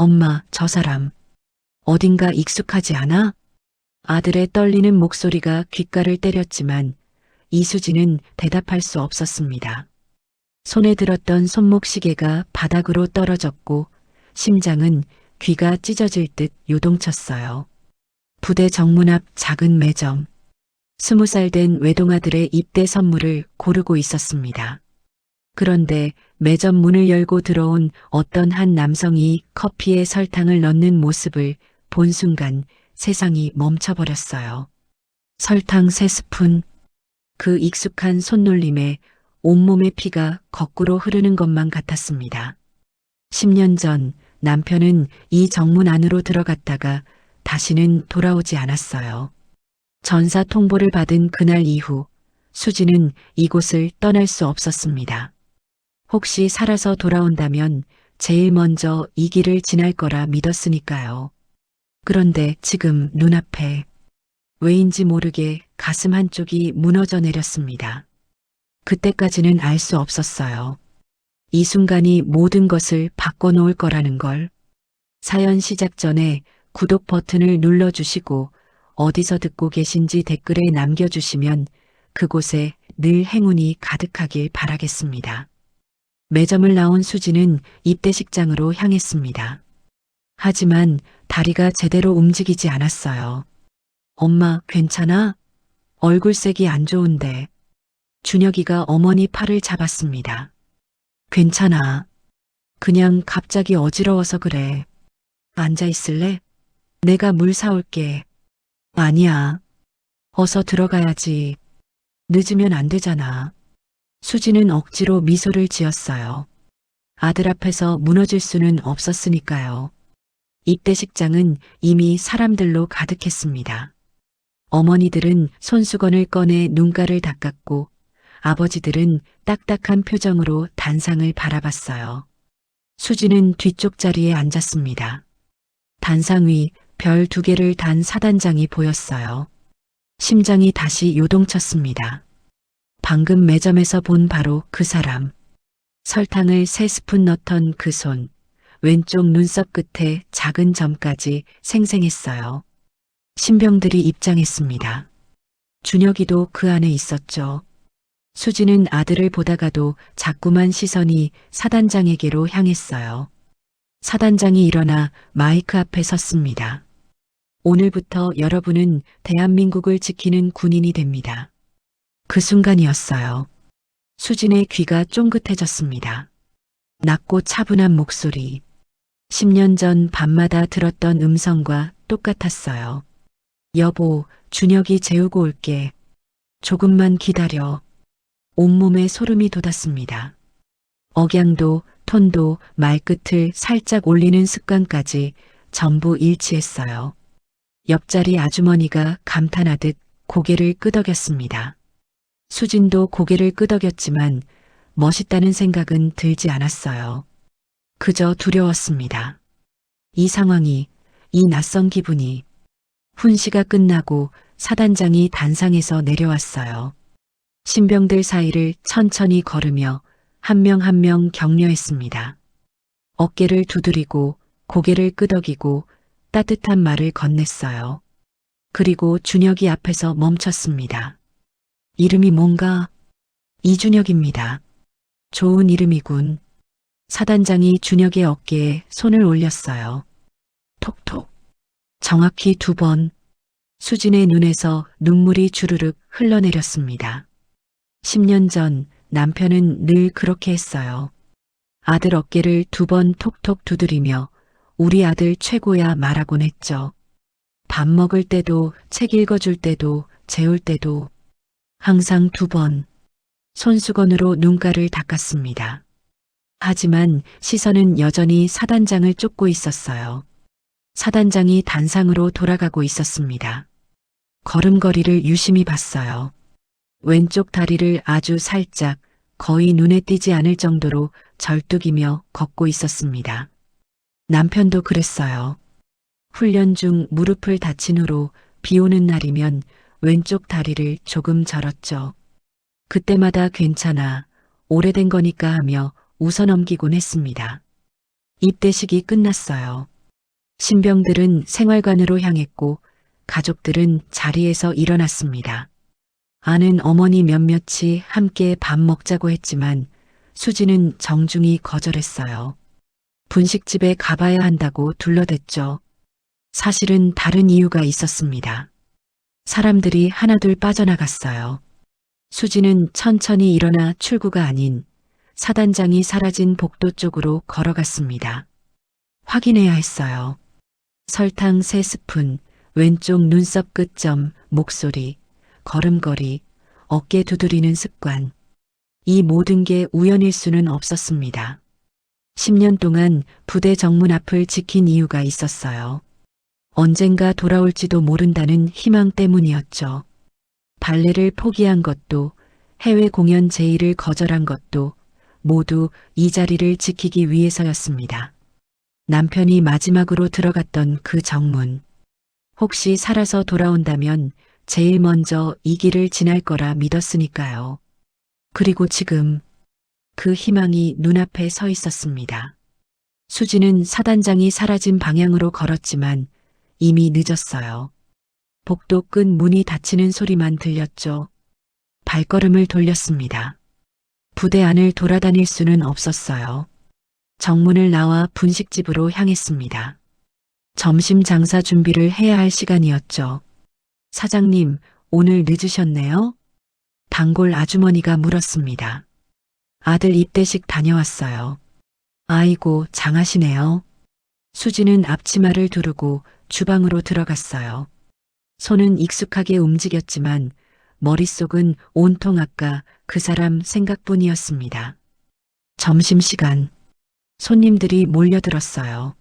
엄마, 저 사람 어딘가 익숙하지 않아? 아들의 떨리는 목소리가 귓가를 때렸지만 이수진은 대답할 수 없었습니다. 손에 들었던 손목시계가 바닥으로 떨어졌고 심장은 귀가 찢어질 듯 요동쳤어요. 부대 정문 앞 작은 매점. 20살 된 외동아들의 입대 선물을 고르고 있었습니다. 그런데 매점 문을 열고 들어온 어떤 한 남성이 커피에 설탕을 넣는 모습을 본 순간 세상이 멈춰버렸어요. 설탕 3스푼. 그 익숙한 손놀림에 온몸의 피가 거꾸로 흐르는 것만 같았습니다. 10년 전 남편은 이 정문 안으로 들어갔다가 다시는 돌아오지 않았어요. 전사 통보를 받은 그날 이후 수지는 이곳을 떠날 수 없었습니다. 혹시 살아서 돌아온다면 제일 먼저 이 길을 지날 거라 믿었으니까요. 그런데 지금 눈앞에 왜인지 모르게 가슴 한쪽이 무너져 내렸습니다. 그때까지는 알 수 없었어요. 이 순간이 모든 것을 바꿔놓을 거라는 걸. 사연 시작 전에 구독 버튼을 눌러주시고 어디서 듣고 계신지 댓글에 남겨주시면 그곳에 늘 행운이 가득하길 바라겠습니다. 매점을 나온 수지는 입대식장으로 향했습니다. 하지만 다리가 제대로 움직이지 않았어요. 엄마, 괜찮아? 얼굴색이 안 좋은데. 준혁이가 어머니 팔을 잡았습니다. 괜찮아. 그냥 갑자기 어지러워서 그래. 앉아 있을래? 내가 물 사올게. 아니야. 어서 들어가야지. 늦으면 안 되잖아. 수지는 억지로 미소를 지었어요. 아들 앞에서 무너질 수는 없었으니까요. 입대식장은 이미 사람들로 가득했습니다. 어머니들은 손수건을 꺼내 눈가를 닦았고 아버지들은 딱딱한 표정으로 단상을 바라봤어요. 수지는 뒤쪽 자리에 앉았습니다. 단상 위 별 2개를 단 사단장이 보였어요. 심장이 다시 요동쳤습니다. 방금 매점에서 본 바로 그 사람. 설탕을 3스푼 넣던 그 손, 왼쪽 눈썹 끝에 작은 점까지 생생했어요. 신병들이 입장했습니다. 준혁이도 그 안에 있었죠. 수지는 아들을 보다가도 자꾸만 시선이 사단장에게로 향했어요. 사단장이 일어나 마이크 앞에 섰습니다. 오늘부터 여러분은 대한민국을 지키는 군인이 됩니다. 그 순간이었어요. 수진의 귀가 쫑긋해졌습니다. 낮고 차분한 목소리. 10년 전 밤마다 들었던 음성과 똑같았어요. 여보, 준혁이 재우고 올게. 조금만 기다려. 온몸에 소름이 돋았습니다. 억양도, 톤도, 말끝을 살짝 올리는 습관까지 전부 일치했어요. 옆자리 아주머니가 감탄하듯 고개를 끄덕였습니다. 수진도 고개를 끄덕였지만 멋있다는 생각은 들지 않았어요. 그저 두려웠습니다. 이 상황이, 이 낯선 기분이. 훈시가 끝나고 사단장이 단상에서 내려왔어요. 신병들 사이를 천천히 걸으며 한 명 한 명 격려했습니다. 어깨를 두드리고 고개를 끄덕이고 따뜻한 말을 건넸어요. 그리고 준혁이 앞에서 멈췄습니다. 이름이 뭔가? 이준혁입니다. 좋은 이름이군. 사단장이 준혁의 어깨에 손을 올렸어요. 톡톡. 정확히 2번. 수진의 눈에서 눈물이 주르륵 흘러내렸습니다. 10년 전 남편은 늘 그렇게 했어요. 아들 어깨를 2번 톡톡 두드리며 우리 아들 최고야 말하곤 했죠. 밥 먹을 때도, 책 읽어줄 때도, 재울 때도 항상 2번. 손수건으로 눈가를 닦았습니다. 하지만 시선은 여전히 사단장을 쫓고 있었어요. 사단장이 단상으로 돌아가고 있었습니다. 걸음걸이를 유심히 봤어요. 왼쪽 다리를 아주 살짝, 거의 눈에 띄지 않을 정도로 절뚝이며 걷고 있었습니다. 남편도 그랬어요. 훈련 중 무릎을 다친 후로 비 오는 날이면 왼쪽 다리를 조금 절었죠. 그때마다 괜찮아, 오래된 거니까 하며 웃어넘기곤 했습니다. 입대식이 끝났어요. 신병들은 생활관으로 향했고 가족들은 자리에서 일어났습니다. 아는 어머니 몇몇이 함께 밥 먹자고 했지만 수지는 정중히 거절했어요. 분식집에 가봐야 한다고 둘러댔죠. 사실은 다른 이유가 있었습니다. 사람들이 하나둘 빠져나갔어요. 수지는 천천히 일어나 출구가 아닌 사단장이 사라진 복도 쪽으로 걸어갔습니다. 확인해야 했어요. 설탕 3스푼, 왼쪽 눈썹 끝점, 목소리, 걸음걸이, 어깨 두드리는 습관. 이 모든 게 우연일 수는 없었습니다. 10년 동안 부대 정문 앞을 지킨 이유가 있었어요. 언젠가 돌아올지도 모른다는 희망 때문이었죠. 발레를 포기한 것도, 해외 공연 제의를 거절한 것도 모두 이 자리를 지키기 위해서였습니다. 남편이 마지막으로 들어갔던 그 정문. 혹시 살아서 돌아온다면 제일 먼저 이 길을 지날 거라 믿었으니까요. 그리고 지금 그 희망이 눈앞에 서 있었습니다. 수지는 사단장이 사라진 방향으로 걸었지만 이미 늦었어요. 복도 끝 문이 닫히는 소리만 들렸죠. 발걸음을 돌렸습니다. 부대 안을 돌아다닐 수는 없었어요. 정문을 나와 분식집으로 향했습니다. 점심 장사 준비를 해야 할 시간이었죠. 사장님, 오늘 늦으셨네요? 단골 아주머니가 물었습니다. 아들 입대식 다녀왔어요. 아이고, 장하시네요. 수지는 앞치마를 두르고 주방으로 들어갔어요. 손은 익숙하게 움직였지만 머릿속은 온통 아까 그 사람 생각뿐이었습니다. 점심시간. 손님들이 몰려들었어요.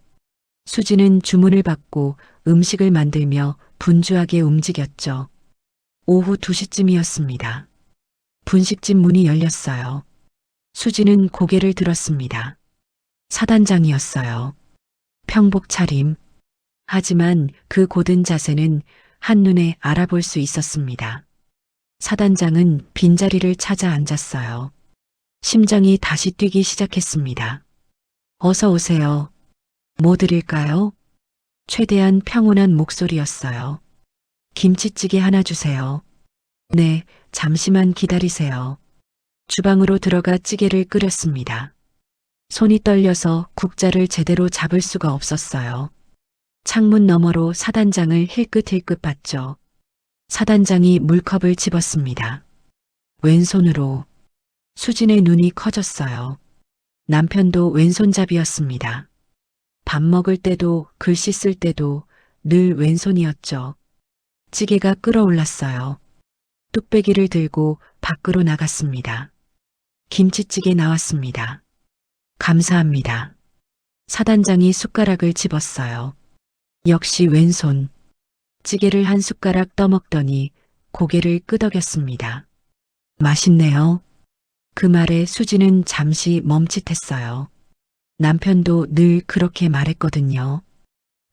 수지는 주문을 받고 음식을 만들며 분주하게 움직였죠. 오후 2시쯤이었습니다. 분식집 문이 열렸어요. 수지는 고개를 들었습니다. 사단장이었어요. 평복 차림. 하지만 그 고든 자세는 한눈에 알아볼 수 있었습니다. 사단장은 빈자리를 찾아 앉았어요. 심장이 다시 뛰기 시작했습니다. 어서 오세요. 뭐 드릴까요? 최대한 평온한 목소리였어요. 김치찌개 하나 주세요. 네, 잠시만 기다리세요. 주방으로 들어가 찌개를 끓였습니다. 손이 떨려서 국자를 제대로 잡을 수가 없었어요. 창문 너머로 사단장을 힐끗힐끗 봤죠. 사단장이 물컵을 집었습니다. 왼손으로. 수진의 눈이 커졌어요. 남편도 왼손잡이였습니다. 밥 먹을 때도 글씨 쓸 때도 늘 왼손이었죠. 찌개가 끓어올랐어요. 뚝배기를 들고 밖으로 나갔습니다. 김치찌개 나왔습니다. 감사합니다. 사단장이 숟가락을 집었어요. 역시 왼손. 찌개를 한 숟가락 떠먹더니 고개를 끄덕였습니다. 맛있네요. 그 말에 수지는 잠시 멈칫했어요. 남편도 늘 그렇게 말했거든요.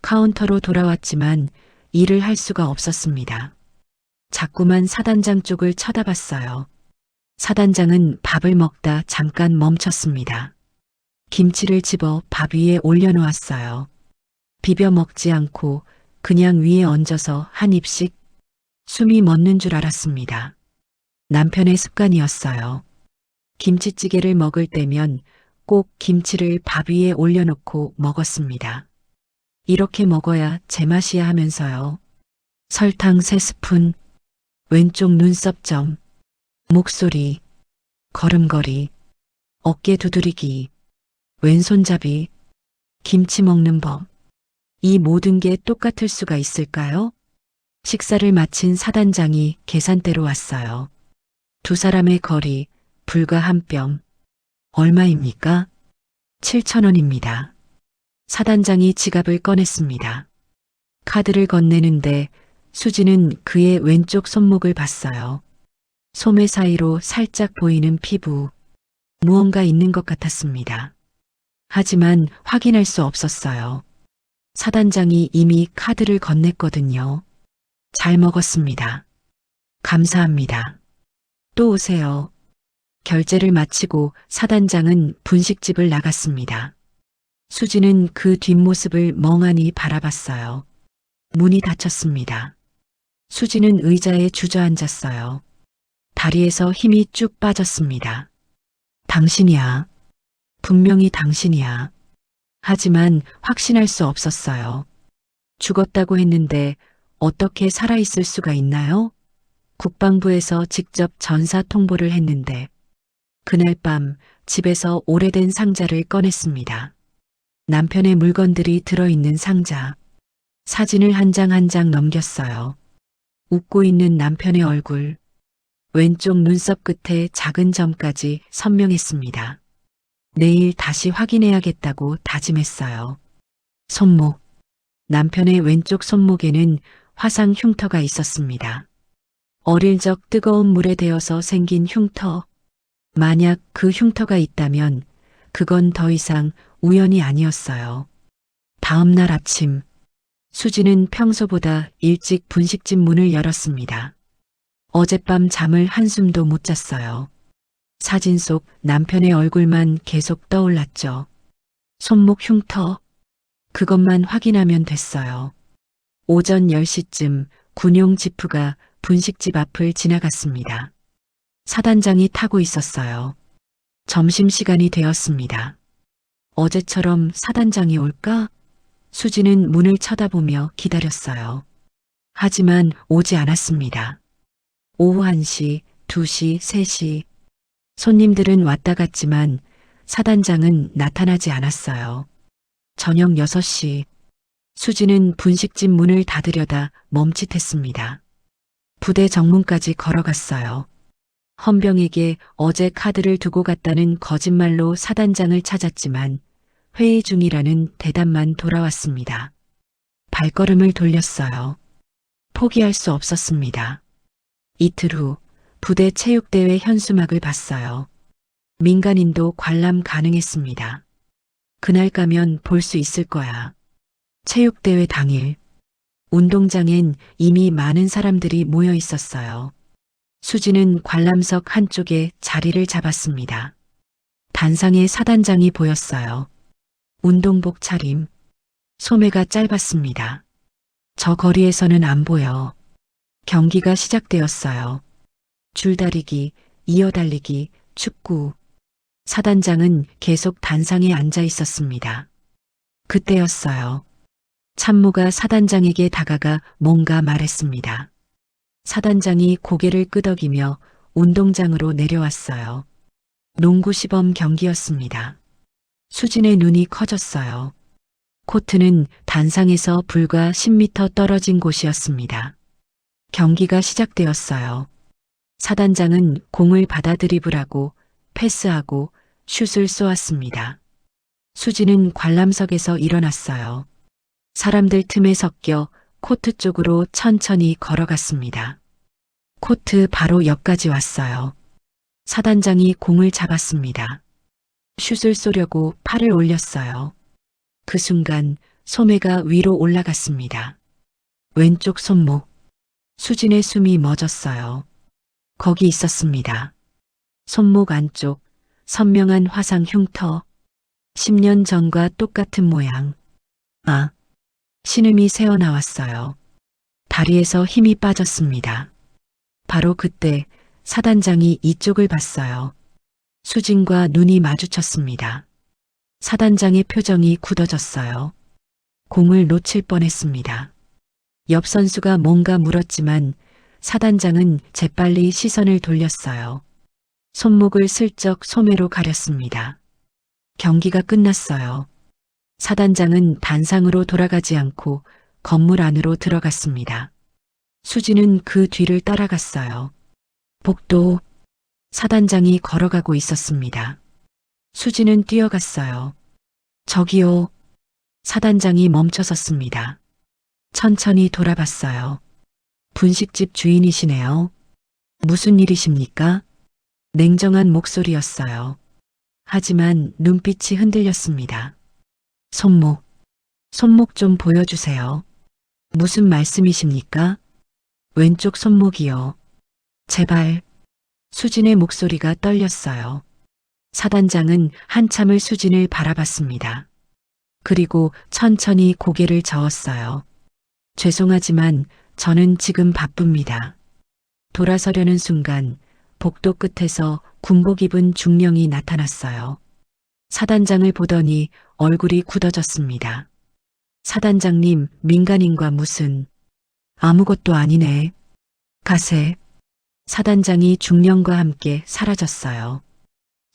카운터로 돌아왔지만 일을 할 수가 없었습니다. 자꾸만 사단장 쪽을 쳐다봤어요. 사단장은 밥을 먹다 잠깐 멈췄습니다. 김치를 집어 밥 위에 올려놓았어요. 비벼 먹지 않고 그냥 위에 얹어서 한 입씩. 숨이 멎는 줄 알았습니다. 남편의 습관이었어요. 김치찌개를 먹을 때면 꼭 김치를 밥 위에 올려놓고 먹었습니다. 이렇게 먹어야 제맛이야 하면서요. 설탕 3스푼, 왼쪽 눈썹점, 목소리, 걸음걸이, 어깨 두드리기, 왼손잡이, 김치 먹는 법. 이 모든 게 똑같을 수가 있을까요? 식사를 마친 사단장이 계산대로 왔어요. 두 사람의 거리, 불과 한 뼘. 얼마입니까? 7,000원입니다. 사단장이 지갑을 꺼냈습니다. 카드를 건네는데 수지는 그의 왼쪽 손목을 봤어요. 소매 사이로 살짝 보이는 피부. 무언가 있는 것 같았습니다. 하지만 확인할 수 없었어요. 사단장이 이미 카드를 건넸거든요. 잘 먹었습니다. 감사합니다. 또 오세요. 결제를 마치고 사단장은 분식집을 나갔습니다. 수지는 그 뒷모습을 멍하니 바라봤어요. 문이 닫혔습니다. 수지는 의자에 주저앉았어요. 다리에서 힘이 쭉 빠졌습니다. 당신이야. 분명히 당신이야. 하지만 확신할 수 없었어요. 죽었다고 했는데 어떻게 살아있을 수가 있나요? 국방부에서 직접 전사 통보를 했는데 그날 밤 집에서 오래된 상자를 꺼냈습니다. 남편의 물건들이 들어있는 상자. 사진을 한 장 한 장 넘겼어요. 웃고 있는 남편의 얼굴. 왼쪽 눈썹 끝에 작은 점까지 선명했습니다. 내일 다시 확인해야겠다고 다짐했어요. 손목. 남편의 왼쪽 손목에는 화상 흉터가 있었습니다. 어릴 적 뜨거운 물에 데어서 생긴 흉터. 만약 그 흉터가 있다면 그건 더 이상 우연이 아니었어요. 다음 날 아침, 수지는 평소보다 일찍 분식집 문을 열었습니다. 어젯밤 잠을 한숨도 못 잤어요. 사진 속 남편의 얼굴만 계속 떠올랐죠. 손목 흉터. 그것만 확인하면 됐어요. 오전 10시쯤 군용 지프가 분식집 앞을 지나갔습니다. 사단장이 타고 있었어요. 점심시간이 되었습니다. 어제처럼 사단장이 올까? 수지는 문을 쳐다보며 기다렸어요. 하지만 오지 않았습니다. 오후 1시, 2시, 3시. 손님들은 왔다 갔지만 사단장은 나타나지 않았어요. 저녁 6시. 수지는 분식집 문을 닫으려다 멈칫했습니다. 부대 정문까지 걸어갔어요. 헌병에게 어제 카드를 두고 갔다는 거짓말로 사단장을 찾았지만 회의 중이라는 대답만 돌아왔습니다. 발걸음을 돌렸어요. 포기할 수 없었습니다. 이틀 후 부대 체육대회 현수막을 봤어요. 민간인도 관람 가능했습니다. 그날 가면 볼 수 있을 거야. 체육대회 당일 운동장엔 이미 많은 사람들이 모여 있었어요. 수지는 관람석 한쪽에 자리를 잡았습니다. 단상에 사단장이 보였어요. 운동복 차림. 소매가 짧았습니다. 저 거리에서는 안 보여. 경기가 시작되었어요. 줄다리기, 이어달리기, 축구. 사단장은 계속 단상에 앉아 있었습니다. 그때였어요. 참모가 사단장에게 다가가 뭔가 말했습니다. 사단장이 고개를 끄덕이며 운동장으로 내려왔어요. 농구 시범 경기였습니다. 수진의 눈이 커졌어요. 코트는 단상에서 불과 10m 떨어진 곳이었습니다. 경기가 시작되었어요. 사단장은 공을 받아 드리블하고 패스하고 슛을 쏘았습니다. 수지는 관람석에서 일어났어요. 사람들 틈에 섞여 코트 쪽으로 천천히 걸어갔습니다. 코트 바로 옆까지 왔어요. 사단장이 공을 잡았습니다. 슛을 쏘려고 팔을 올렸어요. 그 순간 소매가 위로 올라갔습니다. 왼쪽 손목. 수진의 숨이 멎었어요. 거기 있었습니다. 손목 안쪽 선명한 화상 흉터. 10년 전과 똑같은 모양. 아, 신음이 새어나왔어요. 다리에서 힘이 빠졌습니다. 바로 그때 사단장이 이쪽을 봤어요. 수진과 눈이 마주쳤습니다. 사단장의 표정이 굳어졌어요. 공을 놓칠 뻔했습니다. 옆 선수가 뭔가 물었지만 사단장은 재빨리 시선을 돌렸어요. 손목을 슬쩍 소매로 가렸습니다. 경기가 끝났어요. 사단장은 단상으로 돌아가지 않고 건물 안으로 들어갔습니다. 수지는 그 뒤를 따라갔어요. 복도. 사단장이 걸어가고 있었습니다. 수지는 뛰어갔어요. 저기요. 사단장이 멈춰섰습니다. 천천히 돌아봤어요. 분식집 주인이시네요. 무슨 일이십니까? 냉정한 목소리였어요. 하지만 눈빛이 흔들렸습니다. 손목 좀 보여주세요. 무슨 말씀이십니까? 왼쪽 손목이요. 제발. 수진의 목소리가 떨렸어요. 사단장은 한참을 수진을 바라봤습니다. 그리고 천천히 고개를 저었어요. 죄송하지만 저는 지금 바쁩니다. 돌아서려는 순간 복도 끝에서 군복 입은 중령이 나타났어요. 사단장을 보더니 얼굴이 굳어졌습니다. 사단장님, 민간인과 무슨... 아무것도 아니네. 가세. 사단장이 중령과 함께 사라졌어요.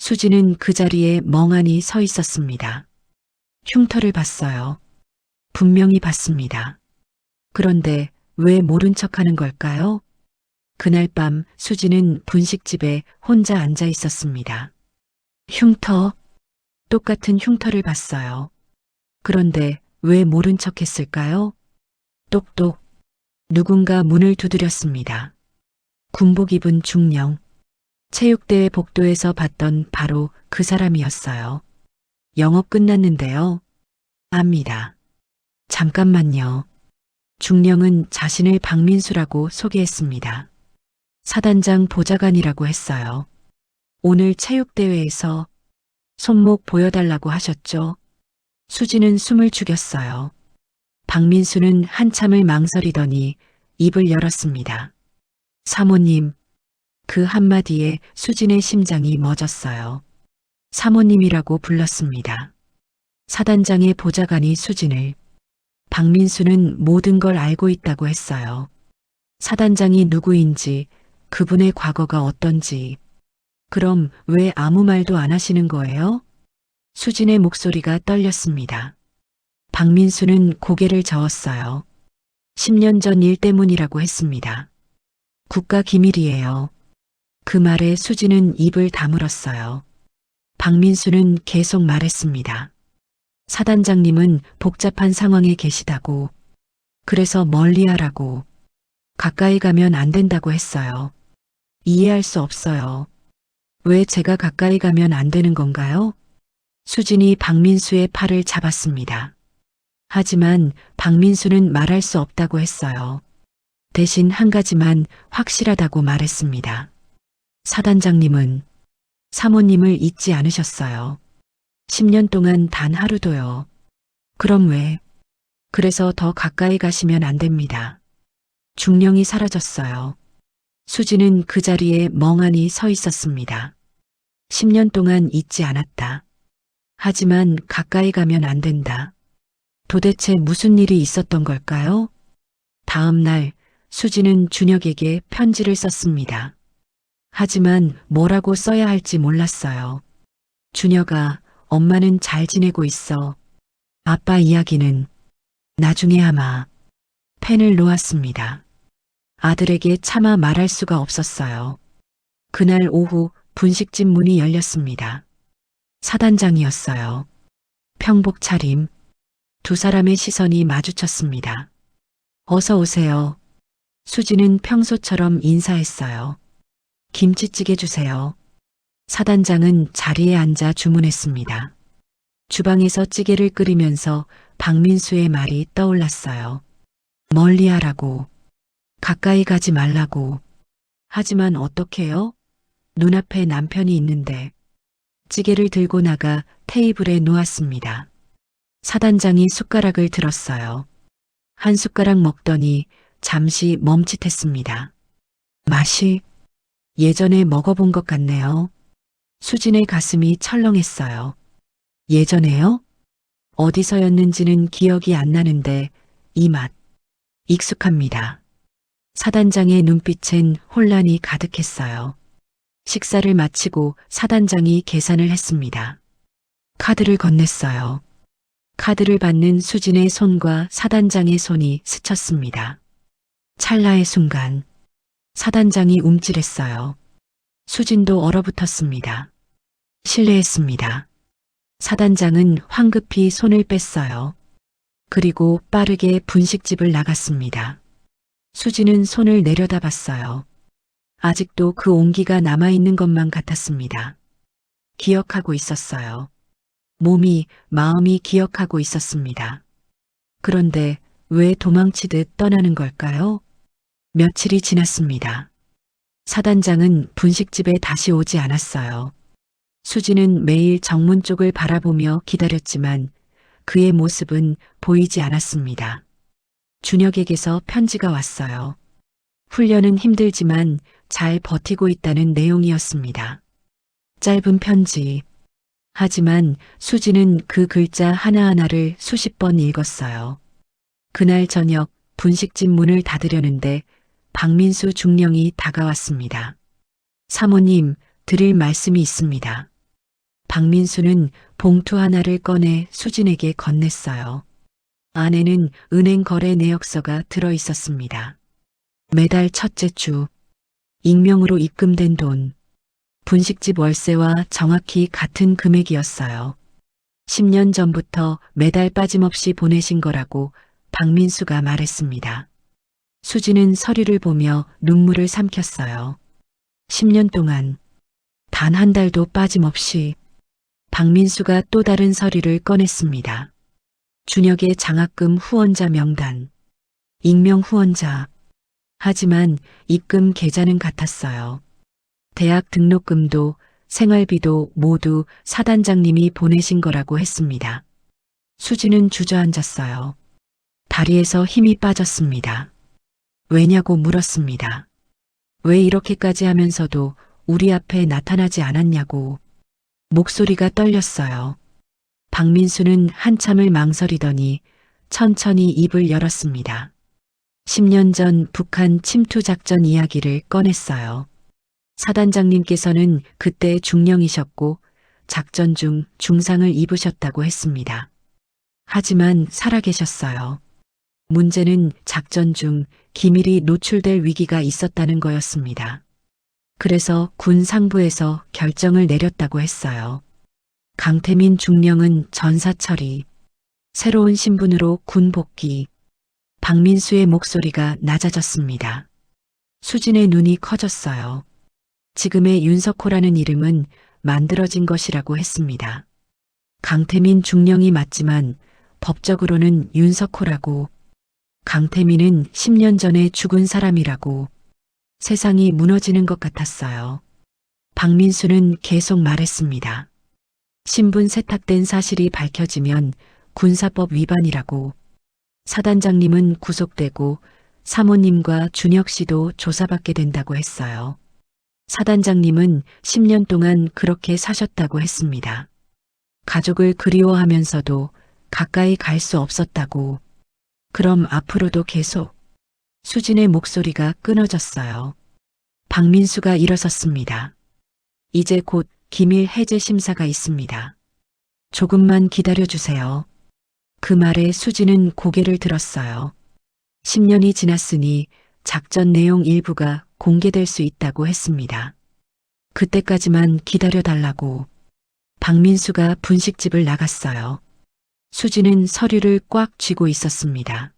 수지는 그 자리에 멍하니 서 있었습니다. 흉터를 봤어요. 분명히 봤습니다. 그런데 왜 모른 척하는 걸까요? 그날 밤 수지는 분식집에 혼자 앉아 있었습니다. 흉터, 똑같은 흉터를 봤어요. 그런데 왜 모른 척했을까요? 똑똑. 누군가 문을 두드렸습니다. 군복 입은 중령. 체육대회 복도에서 봤던 바로 그 사람이었어요. 영업 끝났는데요. 압니다. 잠깐만요. 중령은 자신을 박민수라고 소개했습니다. 사단장 보좌관이라고 했어요. 오늘 체육대회에서 손목 보여달라고 하셨죠? 수지는 숨을 죽였어요. 박민수는 한참을 망설이더니 입을 열었습니다. 사모님. 그 한마디에 수진의 심장이 멎었어요. 사모님이라고 불렀습니다. 사단장의 보좌관이 수진을. 박민수는 모든 걸 알고 있다고 했어요. 사단장이 누구인지, 그분의 과거가 어떤지. 그럼 왜 아무 말도 안 하시는 거예요? 수진의 목소리가 떨렸습니다. 박민수는 고개를 저었어요. 10년 전 일 때문이라고 했습니다. 국가 기밀이에요. 그 말에 수지는 입을 다물었어요. 박민수는 계속 말했습니다. 사단장님은 복잡한 상황에 계시다고. 그래서 멀리하라고. 가까이 가면 안 된다고 했어요. 이해할 수 없어요. 왜 제가 가까이 가면 안 되는 건가요? 수진이 박민수의 팔을 잡았습니다. 하지만 박민수는 말할 수 없다고 했어요. 대신 한 가지만 확실하다고 말했습니다. 사단장님은 사모님을 잊지 않으셨어요. 10년 동안 단 하루도요. 그럼 왜? 그래서 더 가까이 가시면 안 됩니다. 중령이 사라졌어요. 수지는 그 자리에 멍하니 서 있었습니다. 10년 동안 잊지 않았다. 하지만 가까이 가면 안 된다. 도대체 무슨 일이 있었던 걸까요? 다음 날 수지는 준혁에게 편지를 썼습니다. 하지만 뭐라고 써야 할지 몰랐어요. 준혁아, 엄마는 잘 지내고 있어. 아빠 이야기는 나중에 아마. 펜을 놓았습니다. 아들에게 차마 말할 수가 없었어요. 그날 오후 분식집 문이 열렸습니다. 사단장이었어요. 평복 차림. 두 사람의 시선이 마주쳤습니다. 어서 오세요. 수지는 평소처럼 인사했어요. 김치찌개 주세요. 사단장은 자리에 앉아 주문했습니다. 주방에서 찌개를 끓이면서 박민수의 말이 떠올랐어요. 멀리 하라고. 가까이 가지 말라고. 하지만 어떡해요? 눈앞에 남편이 있는데. 찌개를 들고 나가 테이블에 놓았습니다. 사단장이 숟가락을 들었어요. 한 숟가락 먹더니 잠시 멈칫했습니다. 맛이 예전에 먹어본 것 같네요. 수진의 가슴이 철렁했어요. 예전에요? 어디서였는지는 기억이 안 나는데 이 맛 익숙합니다. 사단장의 눈빛엔 혼란이 가득했어요. 식사를 마치고 사단장이 계산을 했습니다. 카드를 건넸어요. 카드를 받는 수진의 손과 사단장의 손이 스쳤습니다. 찰나의 순간 사단장이 움찔했어요. 수진도 얼어붙었습니다. 실례했습니다. 사단장은 황급히 손을 뺐어요. 그리고 빠르게 분식집을 나갔습니다. 수진은 손을 내려다봤어요. 아직도 그 온기가 남아있는 것만 같았습니다. 기억하고 있었어요. 몸이, 마음이 기억하고 있었습니다. 그런데 왜 도망치듯 떠나는 걸까요? 며칠이 지났습니다. 사단장은 분식집에 다시 오지 않았어요. 수지는 매일 정문 쪽을 바라보며 기다렸지만 그의 모습은 보이지 않았습니다. 준혁에게서 편지가 왔어요. 훈련은 힘들지만 잘 버티고 있다는 내용이었습니다. 짧은 편지. 하지만 수지는 그 글자 하나하나를 수십 번 읽었어요. 그날 저녁 분식집 문을 닫으려는데 박민수 중령이 다가왔습니다. 사모님, 드릴 말씀이 있습니다. 박민수는 봉투 하나를 꺼내 수진에게 건넸어요. 안에는 은행 거래 내역서가 들어 있었습니다. 매달 첫째 주, 익명으로 입금된 돈, 분식집 월세와 정확히 같은 금액이었어요. 10년 전부터 매달 빠짐없이 보내신 거라고 박민수가 말했습니다. 수지는 서류를 보며 눈물을 삼켰어요. 10년 동안 단 한 달도 빠짐없이. 박민수가 또 다른 서류를 꺼냈습니다. 준혁의 장학금 후원자 명단, 익명 후원자. 하지만 입금 계좌는 같았어요. 대학 등록금도 생활비도 모두 사단장님이 보내신 거라고 했습니다. 수지는 주저앉았어요. 다리에서 힘이 빠졌습니다. 왜냐고 물었습니다. 왜 이렇게까지 하면서도 우리 앞에 나타나지 않았냐고. 목소리가 떨렸어요. 박민수는 한참을 망설이더니 천천히 입을 열었습니다. 10년 전 북한 침투 작전 이야기를 꺼냈어요. 사단장님께서는 그때 중령이셨고 작전 중 중상을 입으셨다고 했습니다. 하지만 살아계셨어요. 문제는 작전 중 기밀이 노출될 위기가 있었다는 거였습니다. 그래서 군 상부에서 결정을 내렸다고 했어요. 강태민 중령은 전사 처리, 새로운 신분으로 군 복귀. 박민수의 목소리가 낮아졌습니다. 수진의 눈이 커졌어요. 지금의 윤석호라는 이름은 만들어진 것이라고 했습니다. 강태민 중령이 맞지만 법적으로는 윤석호라고. 강태민은 10년 전에 죽은 사람이라고. 세상이 무너지는 것 같았어요. 박민수는 계속 말했습니다. 신분 세탁된 사실이 밝혀지면 군사법 위반이라고. 사단장님은 구속되고 사모님과 준혁 씨도 조사받게 된다고 했어요. 사단장님은 10년 동안 그렇게 사셨다고 했습니다. 가족을 그리워하면서도 가까이 갈 수 없었다고. 그럼 앞으로도 계속. 수진의 목소리가 끊어졌어요. 박민수가 일어섰습니다. 이제 곧 기밀 해제 심사가 있습니다. 조금만 기다려주세요. 그 말에 수진은 고개를 들었어요. 10년이 지났으니 작전 내용 일부가 공개될 수 있다고 했습니다. 그때까지만 기다려달라고. 박민수가 분식집을 나갔어요. 수진은 서류를 꽉 쥐고 있었습니다.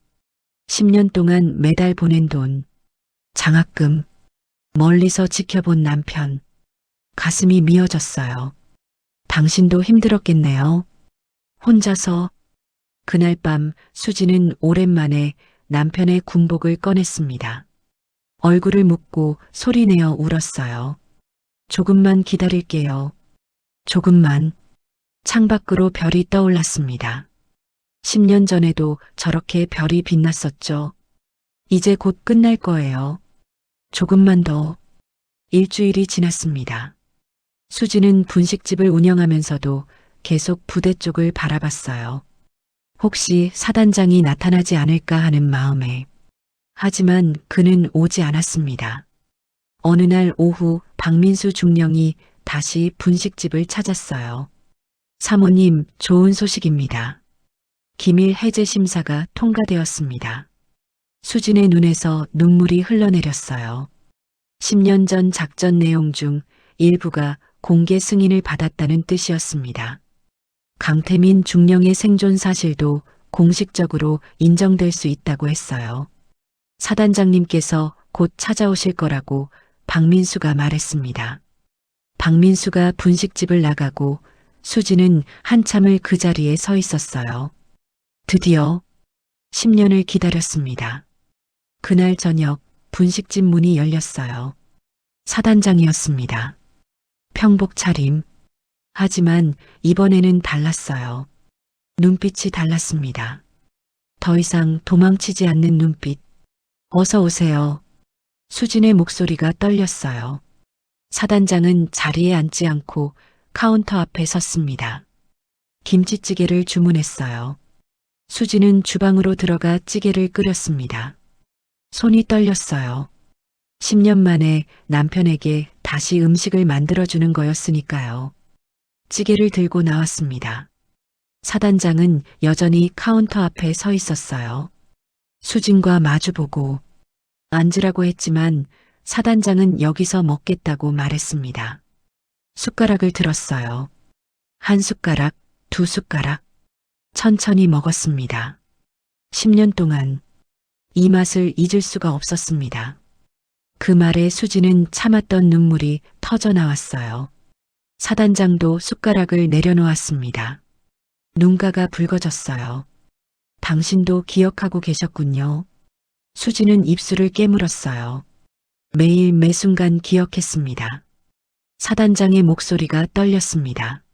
10년 동안 매달 보낸 돈, 장학금, 멀리서 지켜본 남편. 가슴이 미어졌어요. 당신도 힘들었겠네요. 혼자서. 그날 밤 수지는 오랜만에 남편의 군복을 꺼냈습니다. 얼굴을 묶고 소리내어 울었어요. 조금만 기다릴게요. 조금만. 창밖으로 별이 떠올랐습니다. 10년 전에도 저렇게 별이 빛났었죠. 이제 곧 끝날 거예요. 조금만 더. 일주일이 지났습니다. 수지는 분식집을 운영하면서도 계속 부대 쪽을 바라봤어요. 혹시 사단장이 나타나지 않을까 하는 마음에. 하지만 그는 오지 않았습니다. 어느 날 오후 박민수 중령이 다시 분식집을 찾았어요. 사모님, 좋은 소식입니다. 기밀 해제 심사가 통과되었습니다. 수진의 눈에서 눈물이 흘러내렸어요. 10년 전 작전 내용 중 일부가 공개 승인을 받았다는 뜻이었습니다. 강태민 중령의 생존 사실도 공식적으로 인정될 수 있다고 했어요. 사단장님께서 곧 찾아오실 거라고 박민수가 말했습니다. 박민수가 분식집을 나가고 수지는 한참을 그 자리에 서 있었어요. 드디어 10년을 기다렸습니다. 그날 저녁 분식집 문이 열렸어요. 사단장이었습니다. 평복 차림. 하지만 이번에는 달랐어요. 눈빛이 달랐습니다. 더 이상 도망치지 않는 눈빛. 어서 오세요. 수진의 목소리가 떨렸어요. 사단장은 자리에 앉지 않고 카운터 앞에 섰습니다. 김치찌개를 주문했어요. 수진은 주방으로 들어가 찌개를 끓였습니다. 손이 떨렸어요. 10년 만에 남편에게 다시 음식을 만들어주는 거였으니까요. 찌개를 들고 나왔습니다. 사단장은 여전히 카운터 앞에 서 있었어요. 수진과 마주보고 앉으라고 했지만 사단장은 여기서 먹겠다고 말했습니다. 숟가락을 들었어요. 한 숟가락, 두 숟가락. 천천히 먹었습니다. 10년 동안 이 맛을 잊을 수가 없었습니다. 그 말에 수지는 참았던 눈물이 터져 나왔어요. 사단장도 숟가락을 내려놓았습니다. 눈가가 붉어졌어요. 당신도 기억하고 계셨군요. 수지는 입술을 깨물었어요. 매일 매순간 기억했습니다. 사단장의 목소리가 떨렸습니다.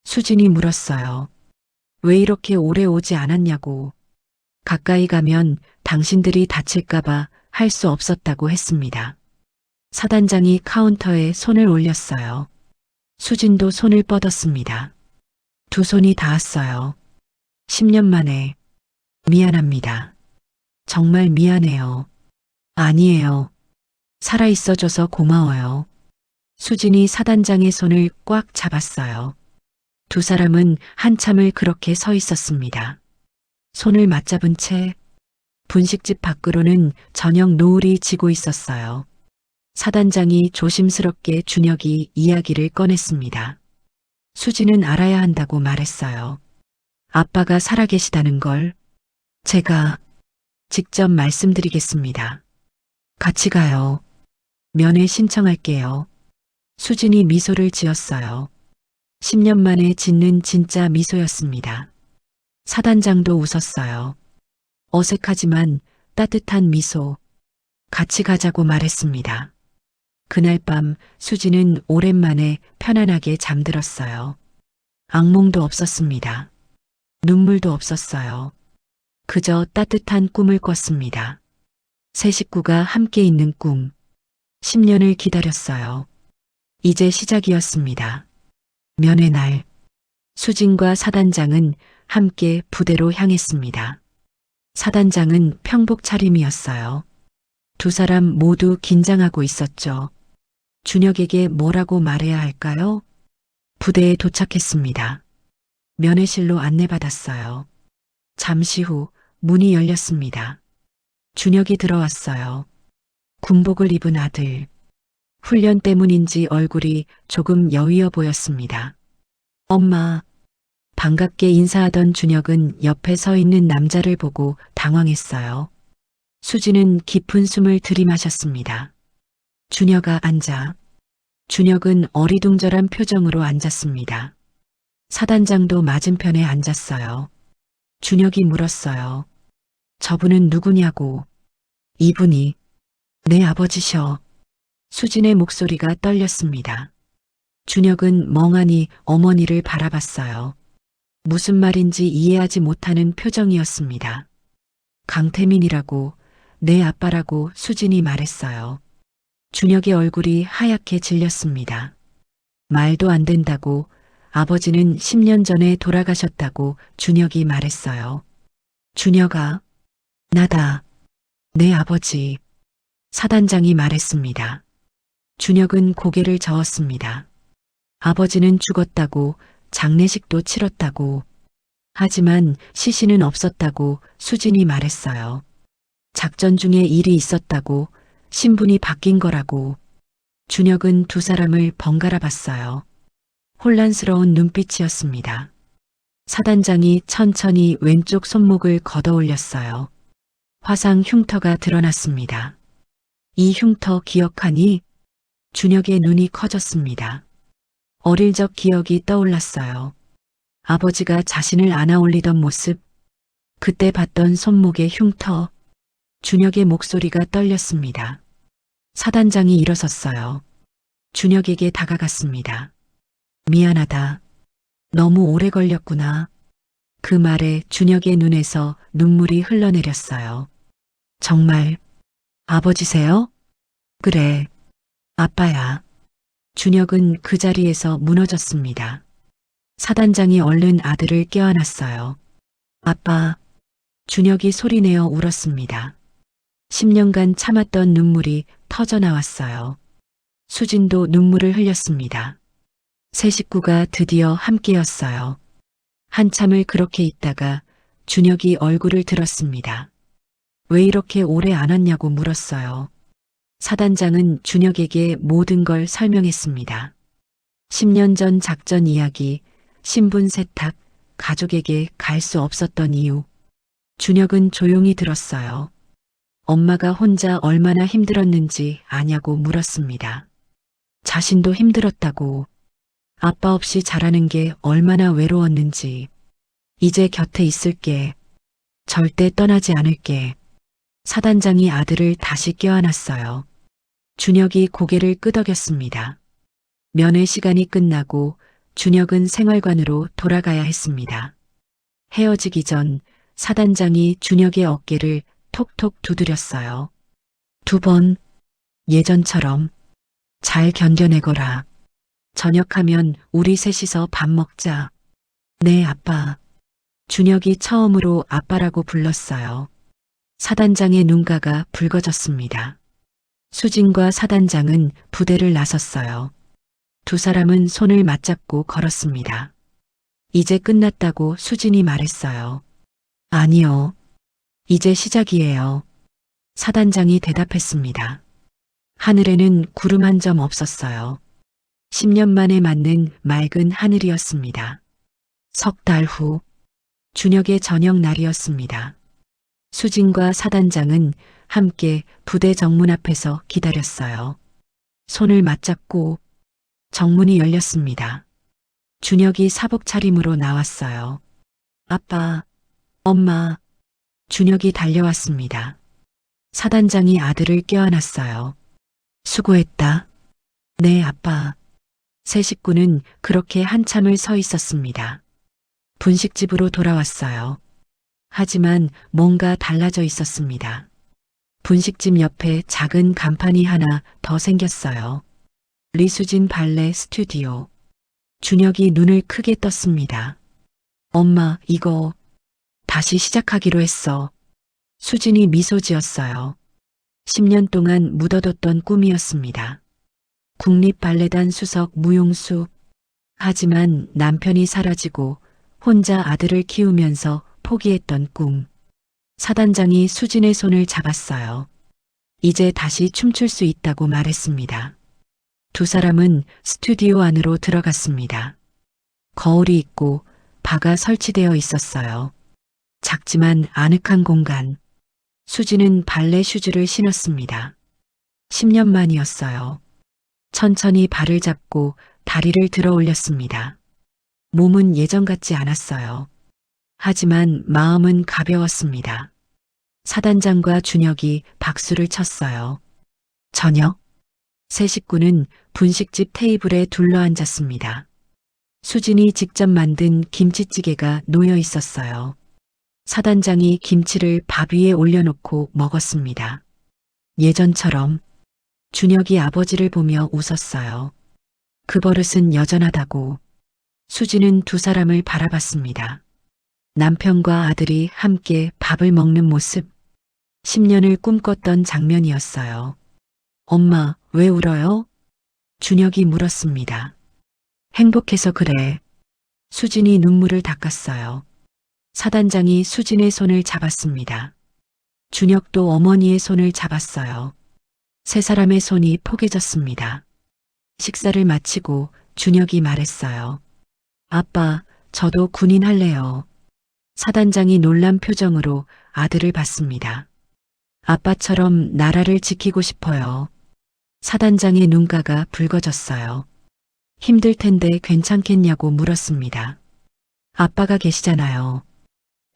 수진이 물었어요. 왜 이렇게 오래 오지 않았냐고. 가까이 가면 당신들이 다칠까봐 할 수 없었다고 했습니다. 사단장이 카운터에 손을 올렸어요. 수진도 손을 뻗었습니다. 두 손이 닿았어요. 10년 만에. 미안합니다. 정말 미안해요. 아니에요. 살아있어줘서 고마워요. 수진이 사단장의 손을 꽉 잡았어요. 두 사람은 한참을 그렇게 서 있었습니다. 손을 맞잡은 채 분식집 밖으로는 저녁 노을이 지고 있었어요. 사단장이 조심스럽게 준혁이 이야기를 꺼냈습니다. 수지는 알아야 한다고 말했어요. 아빠가 살아계시다는 걸 제가 직접 말씀드리겠습니다. 같이 가요. 면회 신청할게요. 수진이 미소를 지었어요. 10년 만에 짓는 진짜 미소였습니다. 사단장도 웃었어요. 어색하지만 따뜻한 미소. 같이 가자고 말했습니다. 그날 밤 수지는 오랜만에 편안하게 잠들었어요. 악몽도 없었습니다. 눈물도 없었어요. 그저 따뜻한 꿈을 꿨습니다. 세 식구가 함께 있는 꿈. 10년을 기다렸어요. 이제 시작이었습니다. 면회 날. 수진과 사단장은 함께 부대로 향했습니다. 사단장은 평복 차림이었어요. 두 사람 모두 긴장하고 있었죠. 준혁에게 뭐라고 말해야 할까요? 부대에 도착했습니다. 면회실로 안내받았어요. 잠시 후 문이 열렸습니다. 준혁이 들어왔어요. 군복을 입은 아들. 훈련 때문인지 얼굴이 조금 여위어 보였습니다. 엄마. 반갑게 인사하던 준혁은 옆에 서 있는 남자를 보고 당황했어요. 수지는 깊은 숨을 들이마셨습니다. 준혁아 앉아. 준혁은 어리둥절한 표정으로 앉았습니다. 사단장도 맞은편에 앉았어요. 준혁이 물었어요. 저분은 누구냐고. 이분이 내 아버지셔. 수진의 목소리가 떨렸습니다. 준혁은 멍하니 어머니를 바라봤어요. 무슨 말인지 이해하지 못하는 표정이었습니다. 강태민이라고, 내 아빠라고 수진이 말했어요. 준혁의 얼굴이 하얗게 질렸습니다. 말도 안 된다고, 아버지는 10년 전에 돌아가셨다고 준혁이 말했어요. 준혁아, 나다. 내 아버지. 사단장이 말했습니다. 준혁은 고개를 저었습니다. 아버지는 죽었다고, 장례식도 치렀다고. 하지만 시신은 없었다고 수진이 말했어요. 작전 중에 일이 있었다고, 신분이 바뀐 거라고. 준혁은 두 사람을 번갈아 봤어요. 혼란스러운 눈빛이었습니다. 사단장이 천천히 왼쪽 손목을 걷어 올렸어요. 화상 흉터가 드러났습니다. 이 흉터 기억하니? 준혁의 눈이 커졌습니다. 어릴 적 기억이 떠올랐어요. 아버지가 자신을 안아 올리던 모습, 그때 봤던 손목의 흉터. 준혁의 목소리가 떨렸습니다. 사단장이 일어섰어요. 준혁에게 다가갔습니다. 미안하다. 너무 오래 걸렸구나. 그 말에 준혁의 눈에서 눈물이 흘러내렸어요. 정말 아버지세요? 그래, 아빠야. 준혁은 그 자리에서 무너졌습니다. 사단장이 얼른 아들을 껴안았어요. 아빠, 준혁이 소리내어 울었습니다. 10년간 참았던 눈물이 터져 나왔어요. 수진도 눈물을 흘렸습니다. 세 식구가 드디어 함께였어요. 한참을 그렇게 있다가 준혁이 얼굴을 들었습니다. 왜 이렇게 오래 안 왔냐고 물었어요. 사단장은 준혁에게 모든 걸 설명했습니다. 10년 전 작전 이야기, 신분 세탁, 가족에게 갈 수 없었던 이유. 준혁은 조용히 들었어요. 엄마가 혼자 얼마나 힘들었는지 아냐고 물었습니다. 자신도 힘들었다고. 아빠 없이 자라는 게 얼마나 외로웠는지. 이제 곁에 있을게. 절대 떠나지 않을게. 사단장이 아들을 다시 껴안았어요. 준혁이 고개를 끄덕였습니다. 면회 시간이 끝나고 준혁은 생활관으로 돌아가야 했습니다. 헤어지기 전 사단장이 준혁의 어깨를 톡톡 두드렸어요. 2번, 예전처럼 잘 견뎌내거라. 저녁하면 우리 셋이서 밥 먹자. 네, 아빠. 준혁이 처음으로 아빠라고 불렀어요. 사단장의 눈가가 붉어졌습니다. 수진과 사단장은 부대를 나섰어요. 두 사람은 손을 맞잡고 걸었습니다. 이제 끝났다고 수진이 말했어요. 아니요. 이제 시작이에요. 사단장이 대답했습니다. 하늘에는 구름 한 점 없었어요. 10년 만에 맞는 맑은 하늘이었습니다. 석 달 후, 준혁의 저녁 날이었습니다. 수진과 사단장은 함께 부대 정문 앞에서 기다렸어요. 손을 맞잡고 정문이 열렸습니다. 준혁이 사복 차림으로 나왔어요. 아빠, 엄마. 준혁이 달려왔습니다. 사단장이 아들을 껴안았어요. 수고했다. 네, 아빠. 세 식구는 그렇게 한참을 서 있었습니다. 분식집으로 돌아왔어요. 하지만 뭔가 달라져 있었습니다. 분식집 옆에 작은 간판이 하나 더 생겼어요. 리수진 발레 스튜디오. 준혁이 눈을 크게 떴습니다. 엄마, 이거 다시 시작하기로 했어. 수진이 미소 지었어요. 10년 동안 묻어뒀던 꿈이었습니다. 국립발레단 수석 무용수. 하지만 남편이 사라지고 혼자 아들을 키우면서 포기했던 꿈. 사단장이 수진의 손을 잡았어요. 이제 다시 춤출 수 있다고 말했습니다. 두 사람은 스튜디오 안으로 들어갔습니다. 거울이 있고 바가 설치되어 있었어요. 작지만 아늑한 공간. 수지는 발레 슈즈를 신었습니다. 10년 만이었어요. 천천히 발을 잡고 다리를 들어 올렸습니다. 몸은 예전 같지 않았어요. 하지만 마음은 가벼웠습니다. 사단장과 준혁이 박수를 쳤어요. 저녁, 세 식구는 분식집 테이블에 둘러앉았습니다. 수진이 직접 만든 김치찌개가 놓여 있었어요. 사단장이 김치를 밥 위에 올려놓고 먹었습니다. 예전처럼 준혁이 아버지를 보며 웃었어요. 그 버릇은 여전하다고. 수진은 두 사람을 바라봤습니다. 남편과 아들이 함께 밥을 먹는 모습. 10년을 꿈꿨던 장면이었어요. 엄마, 왜 울어요? 준혁이 물었습니다. 행복해서 그래. 수진이 눈물을 닦았어요. 사단장이 수진의 손을 잡았습니다. 준혁도 어머니의 손을 잡았어요. 세 사람의 손이 포개졌습니다. 식사를 마치고 준혁이 말했어요. 아빠, 저도 군인 할래요. 사단장이 놀란 표정으로 아들을 봤습니다. 아빠처럼 나라를 지키고 싶어요. 사단장의 눈가가 붉어졌어요. 힘들 텐데 괜찮겠냐고 물었습니다. 아빠가 계시잖아요.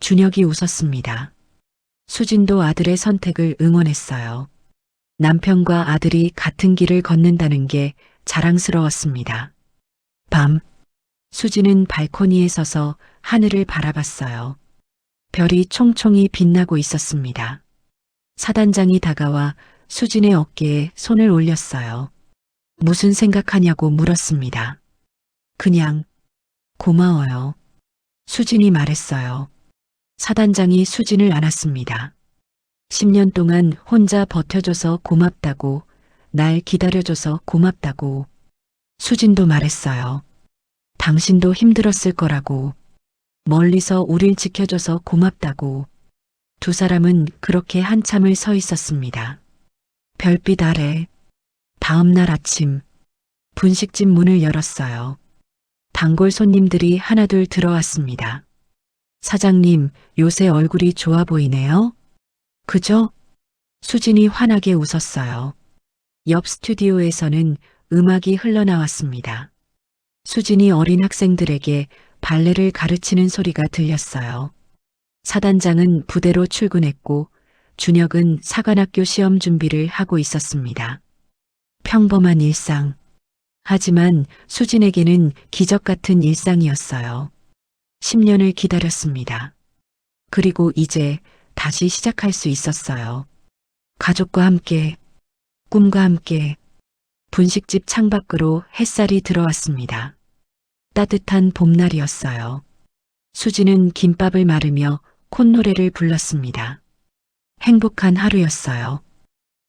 준혁이 웃었습니다. 수진도 아들의 선택을 응원했어요. 남편과 아들이 같은 길을 걷는다는 게 자랑스러웠습니다. 밤, 수진은 발코니에 서서 하늘을 바라봤어요. 별이 총총히 빛나고 있었습니다. 사단장이 다가와 수진의 어깨에 손을 올렸어요. 무슨 생각하냐고 물었습니다. 그냥 고마워요. 수진이 말했어요. 사단장이 수진을 안았습니다. 10년 동안 혼자 버텨줘서 고맙다고, 날 기다려줘서 고맙다고. 수진도 말했어요. 당신도 힘들었을 거라고, 멀리서 우릴 지켜줘서 고맙다고. 두 사람은 그렇게 한참을 서 있었습니다. 별빛 아래. 다음 날 아침, 분식집 문을 열었어요. 단골 손님들이 하나둘 들어왔습니다. 사장님, 요새 얼굴이 좋아 보이네요? 그죠? 수진이 환하게 웃었어요. 옆 스튜디오에서는 음악이 흘러나왔습니다. 수진이 어린 학생들에게 발레를 가르치는 소리가 들렸어요. 사단장은 부대로 출근했고 준혁은 사관학교 시험 준비를 하고 있었습니다. 평범한 일상. 하지만 수진에게는 기적 같은 일상이었어요. 10년을 기다렸습니다. 그리고 이제 다시 시작할 수 있었어요. 가족과 함께, 꿈과 함께. 분식집 창밖으로 햇살이 들어왔습니다. 따뜻한 봄날이었어요. 수지는 김밥을 마르며 콧노래를 불렀습니다. 행복한 하루였어요.